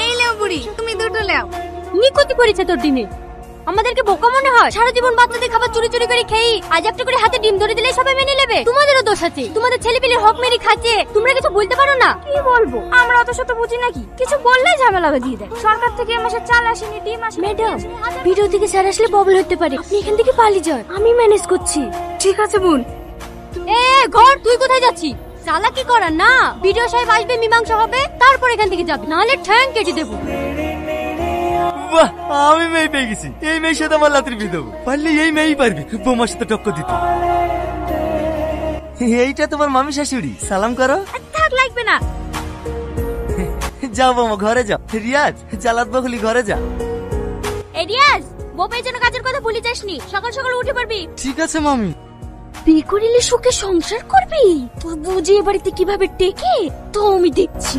এই লেও বুড়ি, তুমি দুটো লেও। নিকুতি করেছে তোর দিনে। আমাদেরকে বোকা মনে হয়? সারা জীবন বাচ্চাদের খাবার চুরি চুরি করে খেয়ে আজ একটা করে হাতে ডিম ধরে দিলে সবাই মেনে নেবে? তোমাদেরও দোষ আছে, তোমাদের ছেলেপিলে হক মেরে খাচ্ছে, তোমরা কিছু বলতে পারো না? কি বলবো, আমরা অত শত বুঝি নাকি? কিছু বললেই ঝামেলা বাঁধিয়ে দেয়। সরকার থেকে এ মাসে চাল আসেনি, ডিম আসেনি। ম্যাডাম, ভিডিও থেকে স্যার আসলে প্রবলেম হতে পারে, আপনি এখান থেকে পালিয়ে যান, আমি ম্যানেজ করছি। ঠিক আছে বোন। ঘর তুই কোথায় যাচ্ছিস? চালাকি করার না, ভিডিও সাহেব আসবে, মীমাংসা হবে, তারপর এখান থেকে যাবে, নাহলে ঠ্যাং কেটে দেবো। বাহ, আমি মেয়ে পেয়ে গেছি। এই মেয়ের সাথে আমার লাত্রি বিয়ে দেবো। পারলে এই মেয়েই পারবি বৌমার সাথে টক্কর দিতে। এইটা তোমার মামি শাশুড়ি, সালাম করো। থাক, লাগবে না। যাও বৌমা, ঘরে যাও। রিয়াজ, চালাত বকলি, ঘরে যা। এই রিয়াজ, বউপের জন্য কাজের কথা ভুলে যাসনি, সকাল সকাল উঠে পারবি। ঠিক আছে মামি। বিয়ে করিলে সুখে সংসার করবি, তুই বুঝি এ বাড়িতে কিভাবে টেকে তো আমি দেখছি।